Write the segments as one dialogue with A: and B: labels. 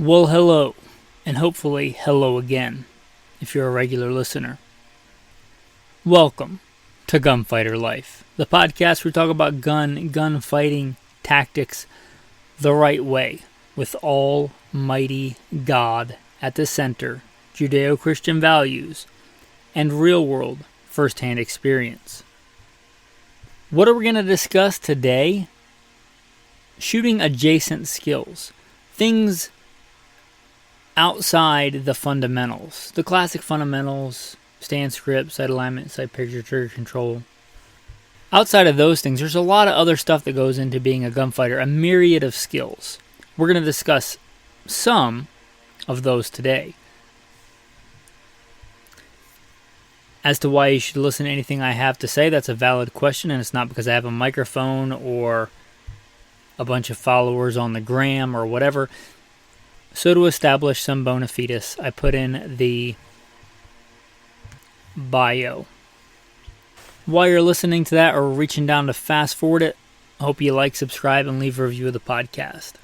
A: Well, hello, and hopefully hello again, if you're a regular listener. Welcome to Gunfighter Life, the podcast where we talk about gunfighting tactics the right way, with Almighty God at the center, Judeo-Christian values, and real-world first-hand experience. What are we going to discuss today? Shooting adjacent skills. Things outside the fundamentals. The classic fundamentals, stand script, sight alignment, sight picture, trigger control. Outside of those things, there's a lot of other stuff that goes into being a gunfighter, a myriad of skills. We're going to discuss some of those today. As to why you should listen to anything I have to say, that's a valid question, and it's not because I have a microphone or a bunch of followers on the gram or whatever. So to establish some bona fides, I put in the bio. While you're listening to that or reaching down to fast forward it, I hope you like, subscribe, and leave a review of the podcast.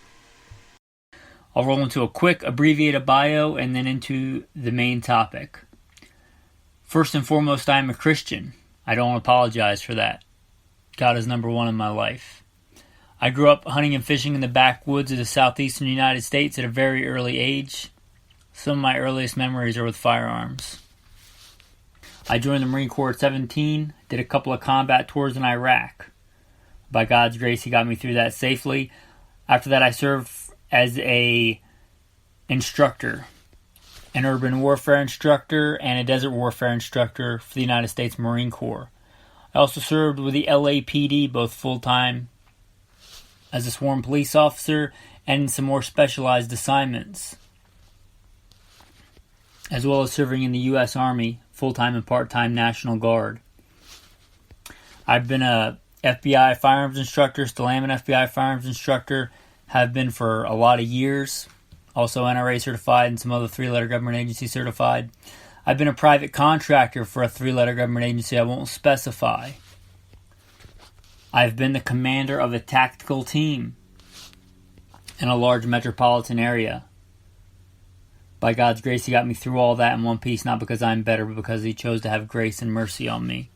A: I'll roll into a quick abbreviated bio and then into the main topic. First and foremost, I am a Christian. I don't apologize for that. God is number one in my life. I grew up hunting and fishing in the backwoods of the southeastern United States at a very early age. Some of my earliest memories are with firearms. I joined the Marine Corps at 17, did a couple of combat tours in Iraq. By God's grace, He got me through that safely. After that, I served as an instructor, an urban warfare instructor and a desert warfare instructor for the United States Marine Corps. I also served with the L.A.P.D, both full-time as a sworn police officer and some more specialized assignments, as well as serving in the U.S. Army, full-time and part-time National Guard. I've been a F.B.I. firearms instructor, still am an F.B.I. firearms instructor, have been for a lot of years, also N.R.A. certified and some other three-letter government agency certified. I've been a private contractor for a three-letter government agency I won't specify. I've been the commander of a tactical team in a large metropolitan area. By God's grace, He got me through all that in one piece, not because I'm better, but because He chose to have grace and mercy on me.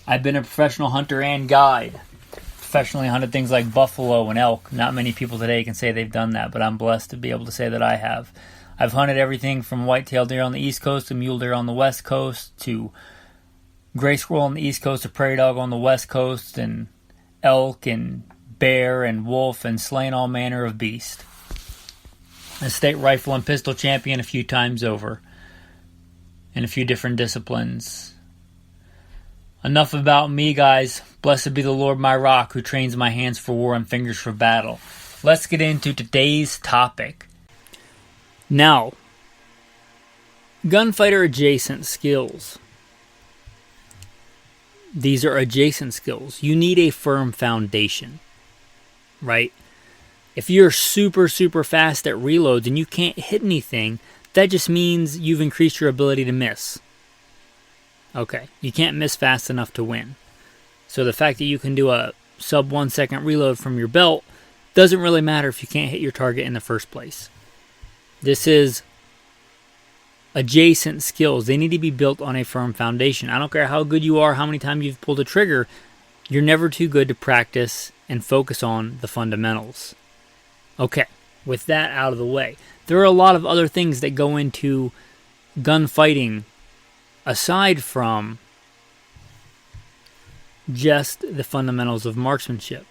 A: I've been a professional hunter and guide. Professionally hunted things like buffalo and elk. Not many people today can say they've done that, but I'm blessed to be able to say that I have. I've hunted everything from white-tailed deer on the East Coast to mule deer on the West Coast to gray squirrel on the East Coast to prairie dog on the West Coast, and elk and bear and wolf, and slain all manner of beast. A state rifle and pistol champion a few times over in a few different disciplines. Enough about me, guys. Blessed be the Lord my rock, who trains my hands for war and fingers for battle. Let's get into today's topic. Now, gunfighter adjacent skills. These are adjacent skills. You need a firm foundation, right? If you're super fast at reloads and you can't hit anything, that just means you've increased your ability to miss. Okay, you can't miss fast enough to win. So the fact that you can do a sub 1 second reload from your belt doesn't really matter if you can't hit your target in the first place. This is adjacent skills. They need to be built on a firm foundation. I don't care how good you are, how many times you've pulled a trigger, you're never too good to practice and focus on the fundamentals. Okay, with that out of the way, there are a lot of other things that go into gunfighting aside from just the fundamentals of marksmanship.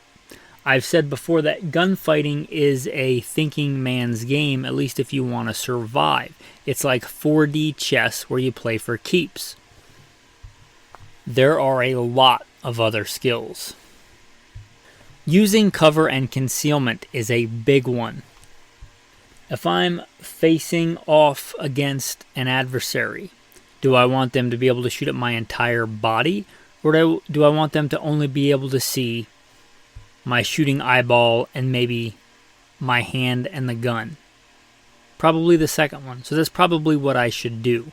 A: I've said before that gunfighting is a thinking man's game, at least if you want to survive. It's like 4D chess where you play for keeps. There are a lot of other skills. Using cover and concealment is a big one. If I'm facing off against an adversary, do I want them to be able to shoot at my entire body, or do I want them to only be able to see my shooting eyeball and maybe my hand and the gun? Probably the second one. So that's probably what I should do.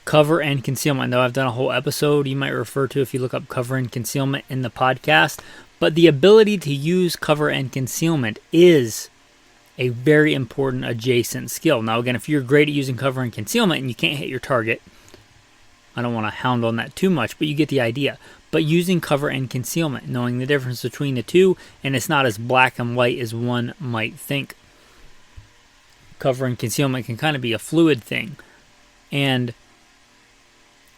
A: Cover and concealment. I know I've done a whole episode you might refer to if you look up cover and concealment in the podcast. But the ability to use cover and concealment is a very important adjacent skill. Now, again, if you're great at using cover and concealment and you can't hit your target, I don't want to hound on that too much, but you get the idea. But using cover and concealment, knowing the difference between the two, and it's not as black and white as one might think. Cover and concealment can kind of be a fluid thing. And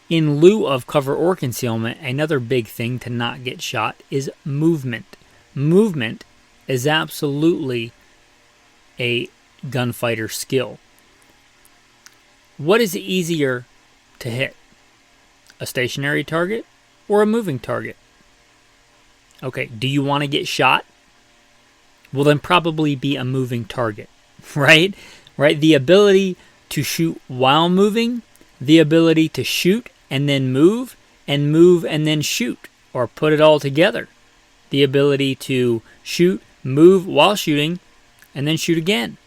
A: in lieu of cover or concealment, another big thing to not get shot is movement. Movement is absolutely a gunfighter skill. What is easier to hit? A stationary target or a moving target? Okay, do you want to get shot? Well, then probably be a moving target, right? Right? The ability to shoot while moving, the ability to shoot and then move and then shoot, or put it all together. The ability to shoot, move while shooting, and then shoot again.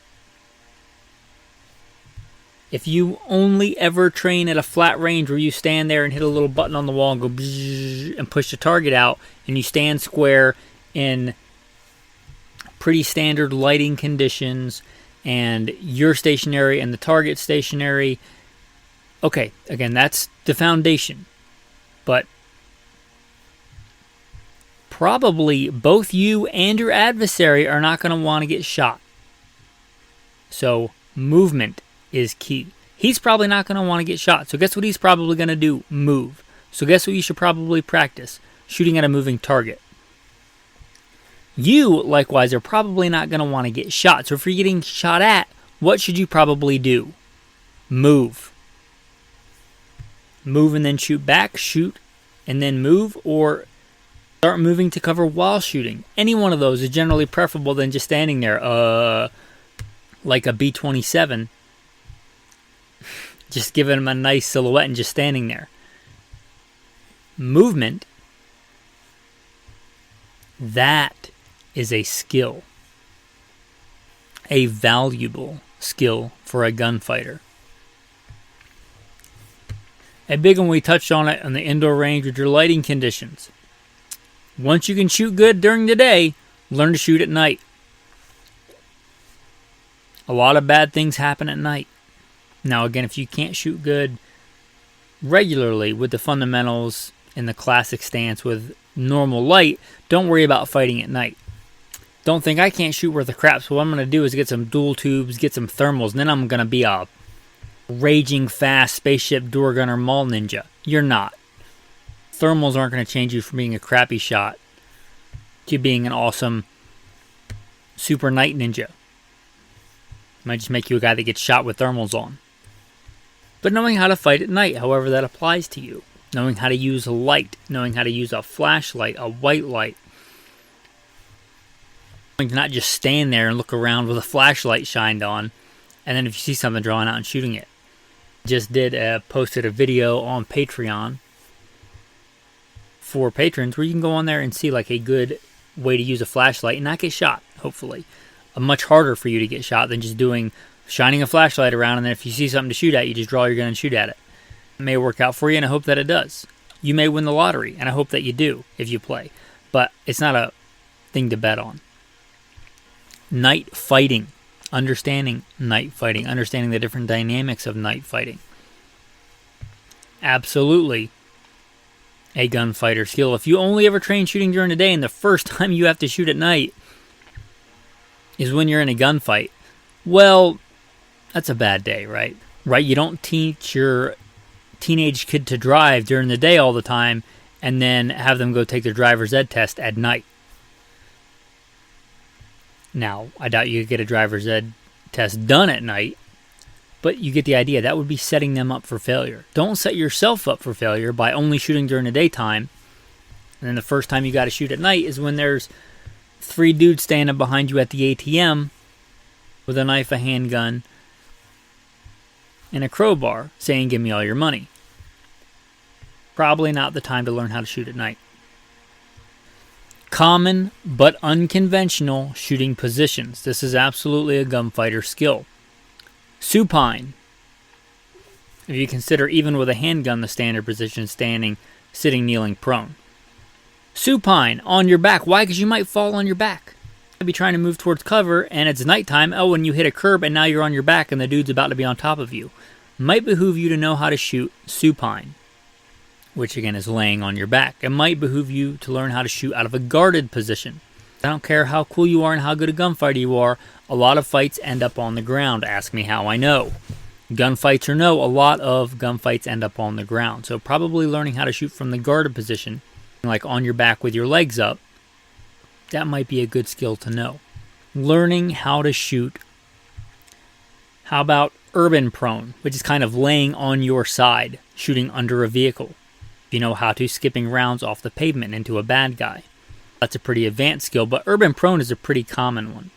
A: If you only ever train at a flat range where you stand there and hit a little button on the wall and go bzzz and push the target out, and you stand square in pretty standard lighting conditions, and you're stationary and the target's stationary, okay, again, that's the foundation. But probably both you and your adversary are not going to want to get shot. So movement is key. He's probably not going to want to get shot. So guess what he's probably going to do? Move. So guess what you should probably practice? Shooting at a moving target. You, likewise, are probably not going to want to get shot. So if you're getting shot at, what should you probably do? Move. Move and then shoot back, shoot and then move, or start moving to cover while shooting. Any one of those is generally preferable than just standing there, like a B-27. Just giving him a nice silhouette and just standing there. Movement, that is a skill. A valuable skill for a gunfighter. A big one, we touched on it on the indoor range with your lighting conditions. Once you can shoot good during the day, learn to shoot at night. A lot of bad things happen at night. Now, again, if you can't shoot good regularly with the fundamentals in the classic stance with normal light, don't worry about fighting at night. Don't think I can't shoot worth a crap, so what I'm going to do is get some dual tubes, get some thermals, and then I'm going to be a raging fast spaceship door gunner mall ninja. You're not. Thermals aren't going to change you from being a crappy shot to being an awesome super night ninja. Might just make you a guy that gets shot with thermals on. But knowing how to fight at night, however that applies to you. Knowing how to use light. Knowing how to use a flashlight, a white light. Knowing to not just stand there and look around with a flashlight shined on, and then if you see something, drawing out and shooting it. Just posted a video on Patreon for patrons where you can go on there and see like a good way to use a flashlight and not get shot, hopefully. Much harder for you to get shot than just shining a flashlight around, and then if you see something to shoot at, you just draw your gun and shoot at it. It may work out for you, and I hope that it does. You may win the lottery, and I hope that you do if you play. But it's not a thing to bet on. Night fighting. Understanding night fighting. Understanding the different dynamics of night fighting. Absolutely a gunfighter skill. If you only ever train shooting during the day, and the first time you have to shoot at night is when you're in a gunfight, well, that's a bad day, right? Right? You don't teach your teenage kid to drive during the day all the time and then have them go take their driver's ed test at night. Now, I doubt you could get a driver's ed test done at night, but you get the idea. That would be setting them up for failure. Don't set yourself up for failure by only shooting during the daytime, and then the first time you got to shoot at night is when there's 3 dudes standing behind you at the ATM with a knife, a handgun, and a crowbar saying, "Give me all your money." Probably not the time to learn how to shoot at night. Common but unconventional shooting positions. This is absolutely a gunfighter skill. Supine. If you consider even with a handgun the standard position, standing, sitting, kneeling, prone. Supine, on your back. Why? Because you might fall on your back. Be trying to move towards cover and it's nighttime. Oh, and you hit a curb and now you're on your back and the dude's about to be on top of you. Might behoove you to know how to shoot supine, which again is laying on your back. It might behoove you to learn how to shoot out of a guarded position. I don't care how cool you are and how good a gunfighter you are, a lot of fights end up on the ground. Ask me how I know. Gunfights or no, a lot of gunfights end up on the ground. So probably learning how to shoot from the guarded position, like on your back with your legs up, that might be a good skill to know. Learning how to shoot. How about urban prone, which is kind of laying on your side, shooting under a vehicle. You know how to, skipping rounds off the pavement into a bad guy. That's a pretty advanced skill, but urban prone is a pretty common one.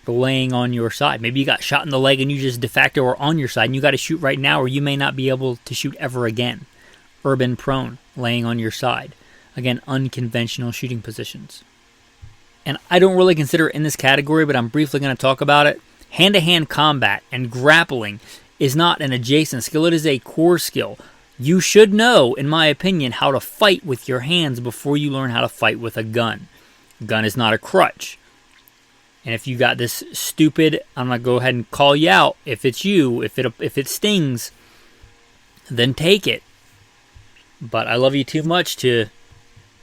A: Laying on your side. Maybe you got shot in the leg and you just de facto are on your side and you got to shoot right now or you may not be able to shoot ever again. Urban prone, laying on your side. Again, unconventional shooting positions. And I don't really consider it in this category, but I'm briefly going to talk about it. Hand-to-hand combat and grappling is not an adjacent skill. It is a core skill. You should know, in my opinion, how to fight with your hands before you learn how to fight with a gun. A gun is not a crutch. And if you got this stupid, I'm going to go ahead and call you out. If it's you, if it stings, then take it. But I love you too much to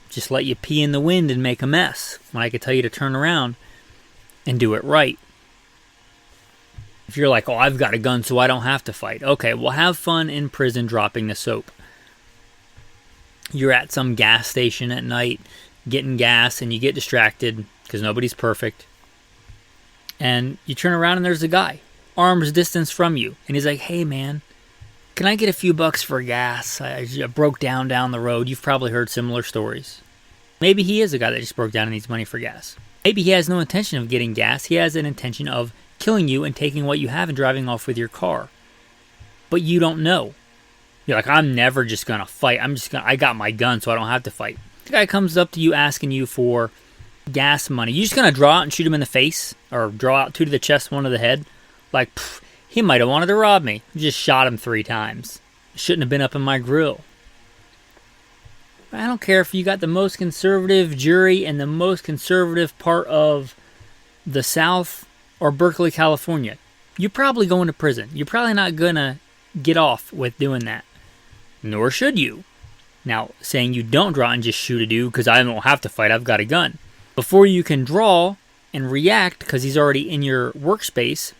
A: just let you pee in the wind and make a mess when I could tell you to turn around and do it right. If you're like, oh, I've got a gun so I don't have to fight. Okay, well, have fun in prison dropping the soap. You're at some gas station at night getting gas and you get distracted because nobody's perfect. And you turn around and there's a guy, arm's distance from you. And he's like, hey, man, can I get a few bucks for gas? I broke down the road. You've probably heard similar stories. Maybe he is a guy that just broke down and needs money for gas. Maybe he has no intention of getting gas. He has an intention of killing you and taking what you have and driving off with your car. But you don't know. You're like, I'm never just going to fight. I got my gun so I don't have to fight. The guy comes up to you asking you for gas money. You just going to draw out and shoot him in the face? Or draw out 2 to the chest, 1 to the head? Like, he might have wanted to rob me. You just shot him 3 times. Shouldn't have been up in my grill. I don't care if you got the most conservative jury in the most conservative part of the South or Berkeley, California. You're probably going to prison. You're probably not going to get off with doing that. Nor should you. Now, saying you don't draw and just shoot a dude because I don't have to fight, I've got a gun. Before you can draw and react, because he's already in your workspace,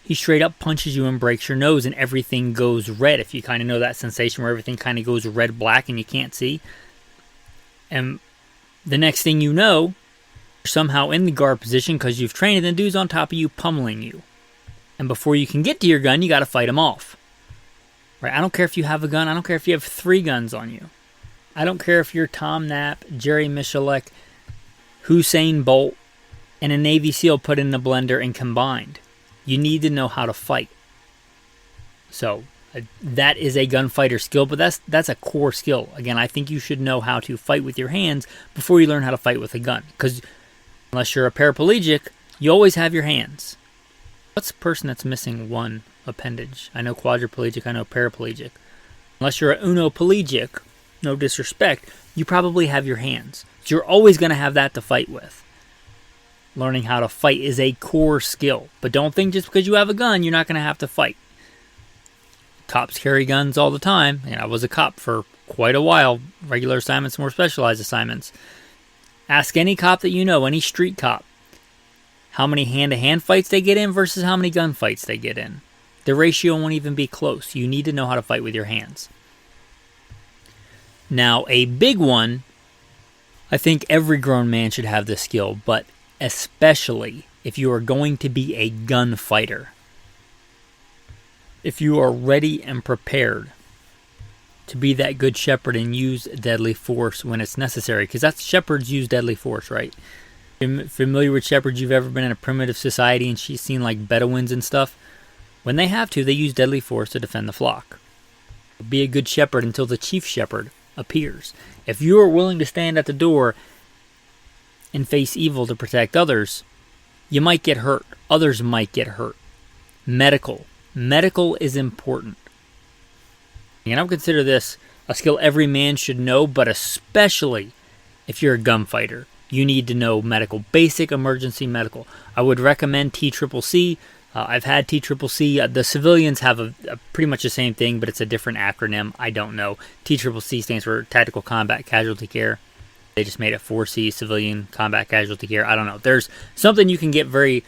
A: he straight up punches you and breaks your nose and everything goes red. If you kind of know that sensation where everything kind of goes red-black and you can't see. And the next thing you know, you're somehow in the guard position because you've trained and the dude's on top of you pummeling you. And before you can get to your gun, you got to fight him off. Right? I don't care if you have a gun. I don't care if you have 3 guns on you. I don't care if you're Tom Knapp, Jerry Michalek, Usain Bolt, and a Navy SEAL put in a blender and combined. You need to know how to fight. So that is a gunfighter skill, but that's a core skill. Again, I think you should know how to fight with your hands before you learn how to fight with a gun. Because unless you're a paraplegic, you always have your hands. What's a person that's missing 1 appendage? I know quadriplegic, I know paraplegic. Unless you're a unoplegic, no disrespect, you probably have your hands. So you're always going to have that to fight with. Learning how to fight is a core skill. But don't think just because you have a gun, you're not going to have to fight. Cops carry guns all the time. And I was a cop for quite a while. Regular assignments, more specialized assignments. Ask any cop that you know, any street cop, how many hand-to-hand fights they get in versus how many gun fights they get in. The ratio won't even be close. You need to know how to fight with your hands. Now, a big one, I think every grown man should have this skill, but especially if you are going to be a gunfighter. If you are ready and prepared to be that good shepherd and use deadly force when it's necessary, because that's shepherds use deadly force, right? Familiar with shepherds? You've ever been in a primitive society and she's seen like Bedouins and stuff? When they have to, they use deadly force to defend the flock. Be a good shepherd until the chief shepherd appears. If you are willing to stand at the door and face evil to protect others, you might get hurt. Others might get hurt. Medical is important. And I would consider this a skill every man should know, but especially if you're a gunfighter. you need to know medical, basic emergency medical. I would recommend TCCC. I've had TCCC. The civilians have a pretty much the same thing, but it's a different acronym. I don't know. TCCC stands for Tactical Combat Casualty Care. They just made it 4C, Civilian Combat Casualty Care. I don't know. There's something you can get very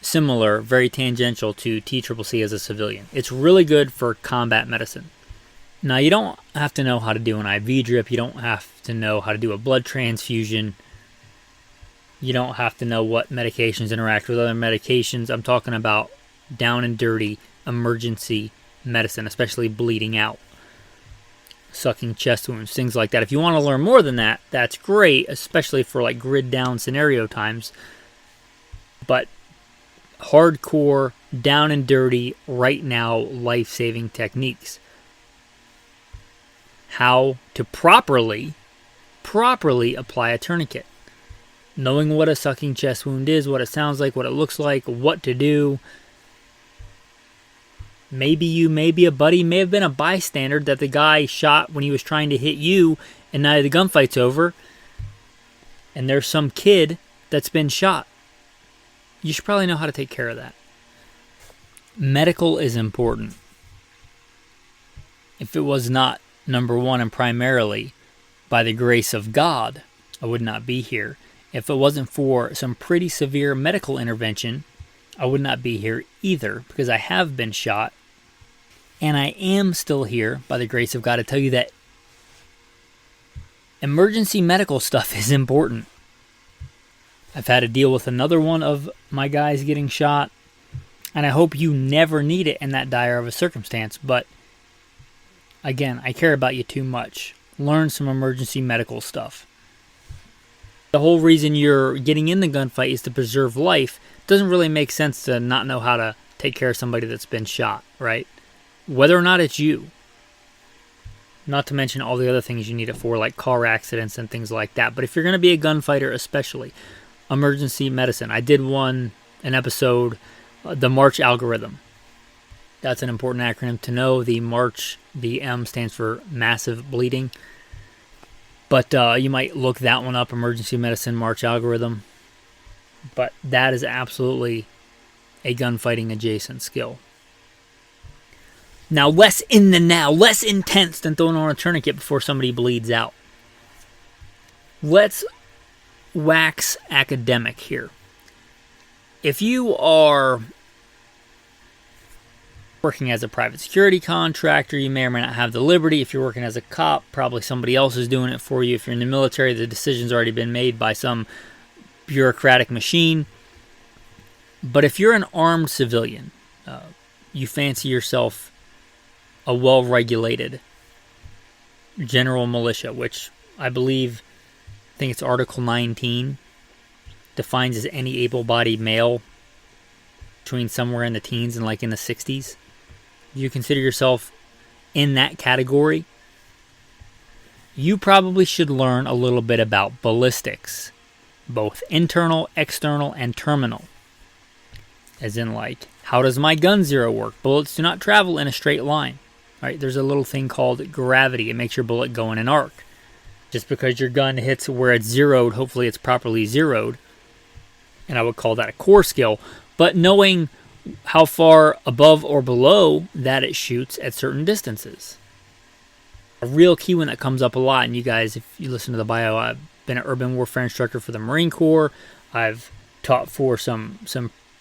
A: similar, very tangential to TCCC as a civilian. It's really good for combat medicine. Now, you don't have to know how to do an IV drip. You don't have to know how to do a blood transfusion. You don't have to know what medications interact with other medications. I'm talking about down and dirty emergency medicine, especially bleeding out, sucking chest wounds, things like that. If you want to learn more than that, that's great, especially for like grid down scenario times. But hardcore, down and dirty, right now, life-saving techniques. How to properly apply a tourniquet. Knowing what a sucking chest wound is, what it sounds like, what it looks like, what to do. Maybe you, maybe a buddy, may have been a bystander that the guy shot when he was trying to hit you, and now the gunfight's over, and there's some kid that's been shot. You should probably know how to take care of that. Medical is important. If it was not number one and primarily by the grace of God, I would not be here. If it wasn't for some pretty severe medical intervention, I would not be here either, because I have been shot. And I am still here, by the grace of God, to tell you that emergency medical stuff is important. I've had to deal with another one of my guys getting shot, and I hope you never need it in that dire of a circumstance. But again, I care about you too much. Learn some emergency medical stuff. The whole reason you're getting in the gunfight is to preserve life. It doesn't really make sense to not know how to take care of somebody that's been shot, right? Whether or not it's you. Not to mention all the other things you need it for, like car accidents and things like that. But if you're going to be a gunfighter especially, emergency medicine. I did an episode, the March algorithm. That's an important acronym to know. The March, the M stands for massive bleeding. But you might look that one up, emergency medicine March algorithm. But that is absolutely a gunfighting adjacent skill. Now, less in the now, less intense than throwing on a tourniquet before somebody bleeds out. Let's wax academic here. If you are working as a private security contractor, you may or may not have the liberty. If you're working as a cop, probably somebody else is doing it for you. If you're in the military, the decision's already been made by some bureaucratic machine. But if you're an armed civilian, you fancy yourself a well-regulated general militia, which I think it's Article 19, defines as any able-bodied male between somewhere in the teens and like in the 60s. You consider yourself in that category, you probably should learn a little bit about ballistics, both internal, external, and terminal. As in, like, how does my gun zero work? Bullets do not travel in a straight line. Right? There's a little thing called gravity. It makes your bullet go in an arc. Just because your gun hits where it's zeroed, hopefully it's properly zeroed. And I would call that a core skill. But knowing how far above or below that it shoots at certain distances. A real key one that comes up a lot, and you guys, if you listen to the bio, I've been an urban warfare instructor for the Marine Corps. I've taught for some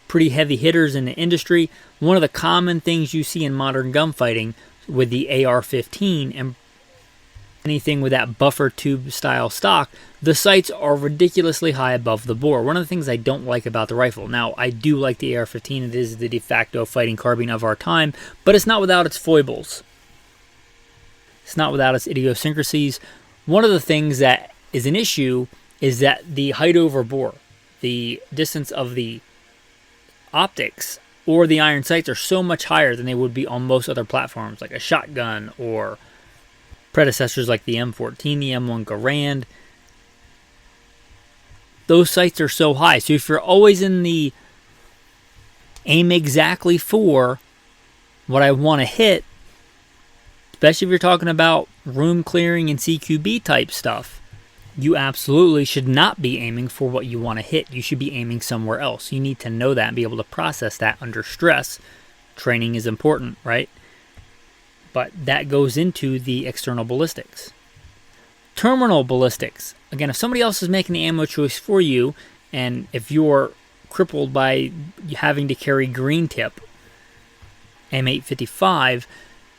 A: pretty heavy hitters in the industry. One of the common things you see in modern gunfighting with the AR-15 and anything with that buffer tube style stock, the sights are ridiculously high above the bore. One of the things I don't like about the rifle. Now, I do like the AR-15. It is the de facto fighting carbine of our time, but it's not without its foibles. It's not without its idiosyncrasies. One of the things that is an issue is that the height over bore, the distance of the optics or the iron sights are so much higher than they would be on most other platforms, like a shotgun or predecessors like the M14, the M1 Garand. Those sights are so high. So if you're always in the aim exactly for what I want to hit, especially if you're talking about room clearing and CQB type stuff, you absolutely should not be aiming for what you want to hit. You should be aiming somewhere else. You need to know that and be able to process that under stress. Training is important, right? But that goes into the external ballistics. Terminal ballistics. Again, if somebody else is making the ammo choice for you, and if you're crippled by having to carry green tip M855,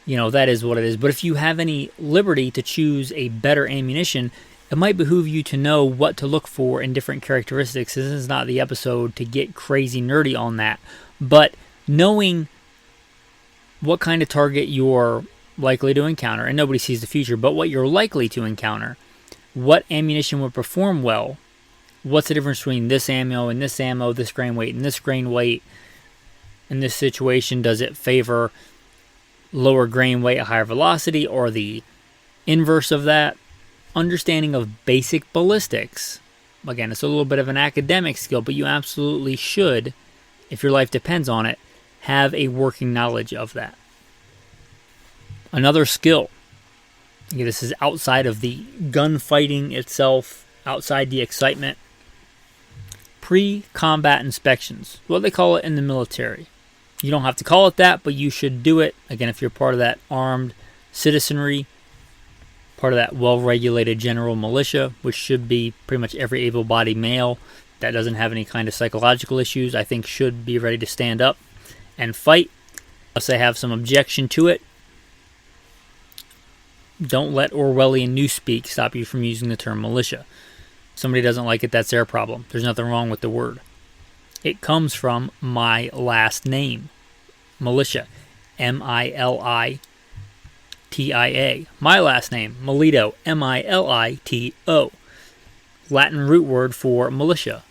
A: that is what it is. But if you have any liberty to choose a better ammunition, it might behoove you to know what to look for in different characteristics. This is not the episode to get crazy nerdy on that, but knowing what kind of target you're likely to encounter, and nobody sees the future, but what you're likely to encounter, what ammunition would perform well, what's the difference between this ammo and this ammo, this grain weight and this grain weight. In this situation, does it favor lower grain weight, a higher velocity, or the inverse of that? Understanding of basic ballistics. Again, it's a little bit of an academic skill, but you absolutely should, if your life depends on it, have a working knowledge of that. Another skill. This is outside of the gunfighting itself, outside the excitement. Pre-combat inspections. What they call it in the military. You don't have to call it that, but you should do it. Again, if you're part of that armed citizenry, part of that well-regulated general militia, which should be pretty much every able-bodied male that doesn't have any kind of psychological issues, I think should be ready to stand up and fight, unless they have some objection to it. Don't let Orwellian newspeak stop you from using the term militia. If somebody doesn't like it, that's their problem. There's nothing wrong with the word. It comes from my last name, militia, M-I-L-I-T-I-A. My last name, Milito, M-I-L-I-T-O. Latin root word for militia,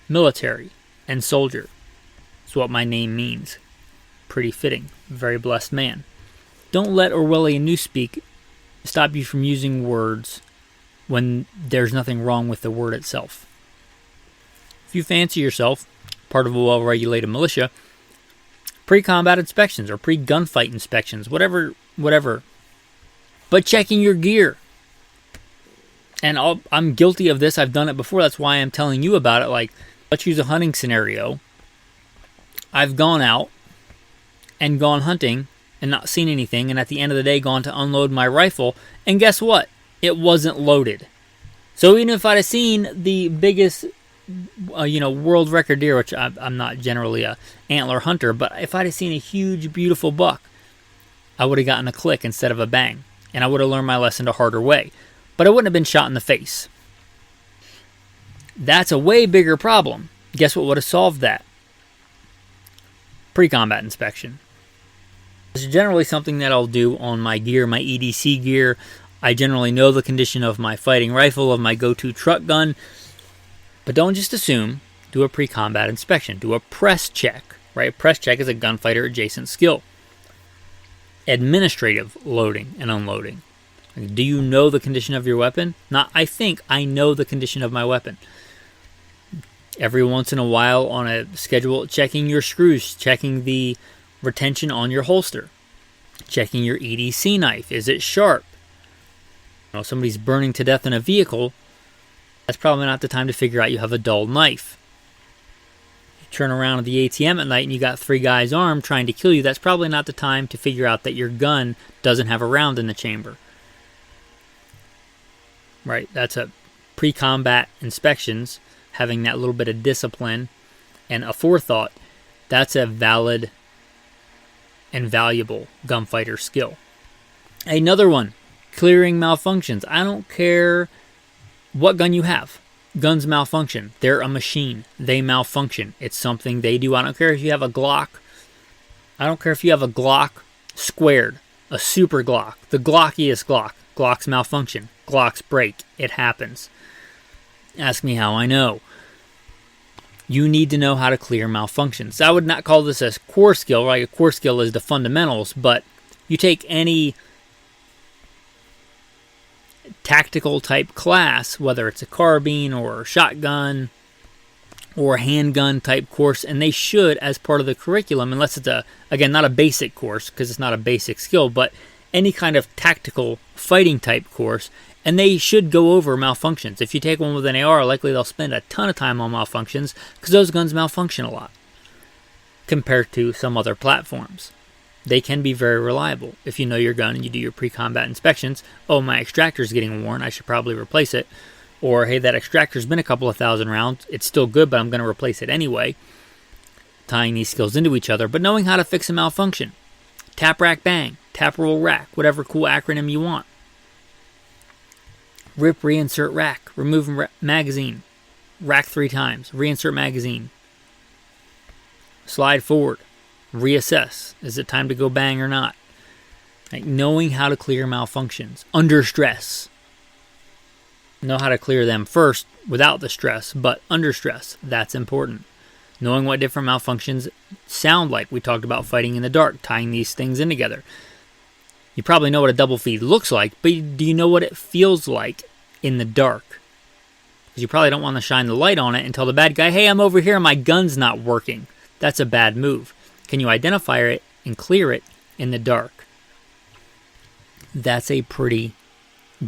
A: military, and soldier. That's what my name means. Pretty fitting. Very blessed man. Don't let Orwellian newspeak stop you from using words when there's nothing wrong with the word itself. If you fancy yourself part of a well-regulated militia, pre-combat inspections or pre-gunfight inspections, whatever. But checking your gear. And I'm guilty of this. I've done it before. That's why I'm telling you about it. Like, let's use a hunting scenario. I've gone out and gone hunting and not seen anything, and at the end of the day gone to unload my rifle, and guess what? It wasn't loaded. So even if I'd have seen the biggest world record deer, which I'm not generally a antler hunter, but if I'd have seen a huge, beautiful buck, I would have gotten a click instead of a bang, and I would have learned my lesson the harder way. But I wouldn't have been shot in the face. That's a way bigger problem. Guess what would have solved that? Pre-combat inspection. It's generally something that I'll do on my gear, my EDC gear. I generally know the condition of my fighting rifle, of my go-to truck gun. But don't just assume. Do a pre-combat inspection. Do a press check. Right? Press check is a gunfighter adjacent skill. Administrative loading and unloading. Do you know the condition of your weapon? Not, I think I know the condition of my weapon. Every once in a while on a schedule, checking your screws, checking the retention on your holster, checking your EDC knife. Is it sharp? Somebody's burning to death in a vehicle. That's probably not the time to figure out you have a dull knife. You turn around at the ATM at night and you got 3 guys armed trying to kill you. That's probably not the time to figure out that your gun doesn't have a round in the chamber. Right? That's a pre-combat inspections, having that little bit of discipline and a forethought. That's a valid and valuable gunfighter skill. Another one, clearing malfunctions. I don't care what gun you have. Guns malfunction. They're a machine. They malfunction. It's something they do. I don't care if you have a Glock. I don't care if you have a Glock squared, a super Glock, the Glockiest Glock. Glocks malfunction. Glocks break. It happens. Ask me how I know. You need to know how to clear malfunctions. I would not call this a core skill, right? A core skill is the fundamentals, but you take any tactical type class, whether it's a carbine or a shotgun or a handgun type course, and they should, as part of the curriculum, unless it's again, not a basic course because it's not a basic skill, but any kind of tactical fighting type course, And they should go over malfunctions. If you take one with an AR, likely they'll spend a ton of time on malfunctions because those guns malfunction a lot compared to some other platforms. They can be very reliable. If you know your gun and you do your pre-combat inspections, oh, my extractor's getting worn, I should probably replace it. Or, hey, that extractor's been a couple of thousand rounds, it's still good, but I'm going to replace it anyway. Tying these skills into each other, but knowing how to fix a malfunction. Tap, rack, bang. Tap, roll, rack. Whatever cool acronym you want. Rip, reinsert, rack. Remove magazine. Rack 3 times. Reinsert magazine. Slide forward. Reassess. Is it time to go bang or not? Like knowing how to clear malfunctions. Under stress. Know how to clear them first without the stress, but under stress. That's important. Knowing what different malfunctions sound like. We talked about fighting in the dark, tying these things in together. You probably know what a double feed looks like, but do you know what it feels like in the dark? Because you probably don't want to shine the light on it and tell the bad guy, hey, I'm over here, my gun's not working. That's a bad move. Can you identify it and clear it in the dark? That's a pretty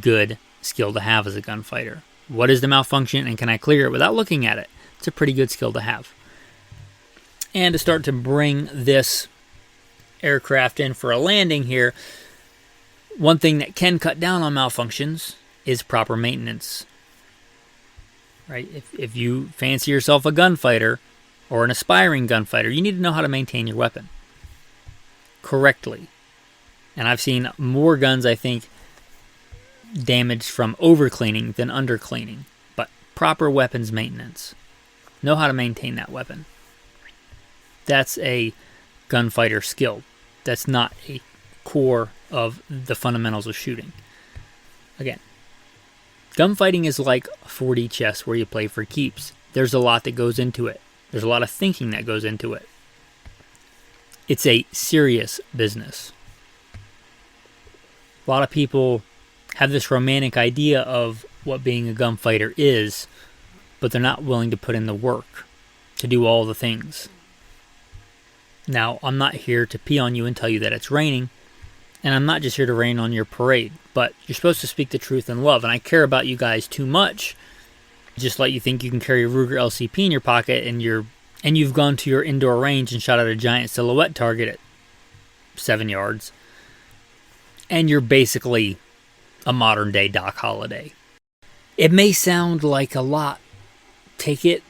A: good skill to have as a gunfighter. What is the malfunction and can I clear it without looking at it? It's a pretty good skill to have. And to start to bring this aircraft in for a landing here, one thing that can cut down on malfunctions is proper maintenance. Right? If you fancy yourself a gunfighter or an aspiring gunfighter, you need to know how to maintain your weapon correctly. And I've seen more guns, I think, damaged from over-cleaning than under-cleaning. But proper weapons maintenance. Know how to maintain that weapon. That's a gunfighter skill. That's not a core of the fundamentals of shooting. Again, gunfighting is like 4D chess where you play for keeps. There's a lot that goes into it. There's a lot of thinking that goes into it. It's a serious business. A lot of people have this romantic idea of what being a gunfighter is, but they're not willing to put in the work to do all the things. Now, I'm not here to pee on you and tell you that it's raining, and I'm not just here to rain on your parade, but you're supposed to speak the truth in love, and I care about you guys too much. Just let you think you can carry a Ruger LCP in your pocket and you've gone to your indoor range and shot at a giant silhouette target at 7 yards. And you're basically a modern day Doc Holliday. It may sound like a lot. Take it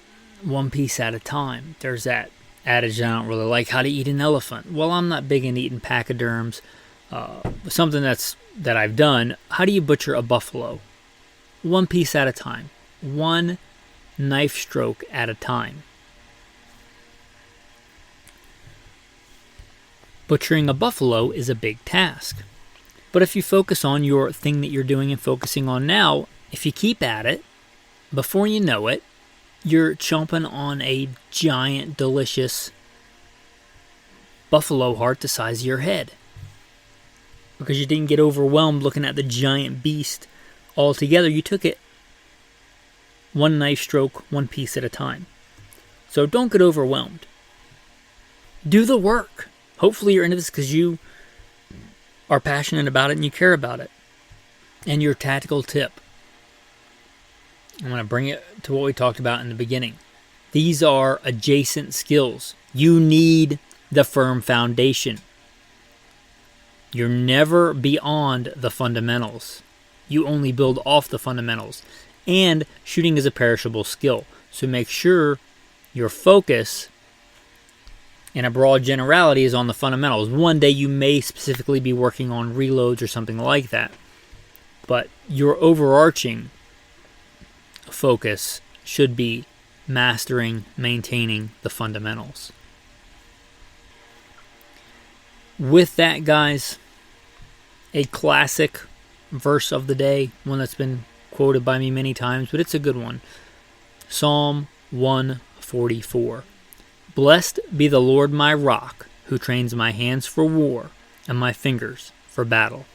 A: one piece at a time. There's that adage I don't really like, how to eat an elephant. Well, I'm not big into eating pachyderms. Something that I've done, how do you butcher a buffalo? One piece at a time. One knife stroke at a time. Butchering a buffalo is a big task. But if you focus on your thing that you're doing and focusing on now, if you keep at it, before you know it, you're chomping on a giant, delicious buffalo heart the size of your head. Because you didn't get overwhelmed looking at the giant beast altogether. You took it one knife stroke, one piece at a time. So don't get overwhelmed. Do the work. Hopefully you're into this because you are passionate about it and you care about it. And your tactical tip. I'm going to bring it to what we talked about in the beginning. These are adjacent skills. You need the firm foundation. You're never beyond the fundamentals. You only build off the fundamentals. And shooting is a perishable skill. So make sure your focus in a broad generality is on the fundamentals. One day you may specifically be working on reloads or something like that. But your overarching focus should be mastering, maintaining the fundamentals. With that, guys, a classic verse of the day, one that's been quoted by me many times, but it's a good one. Psalm 144. Blessed be the Lord my rock, who trains my hands for war and my fingers for battle.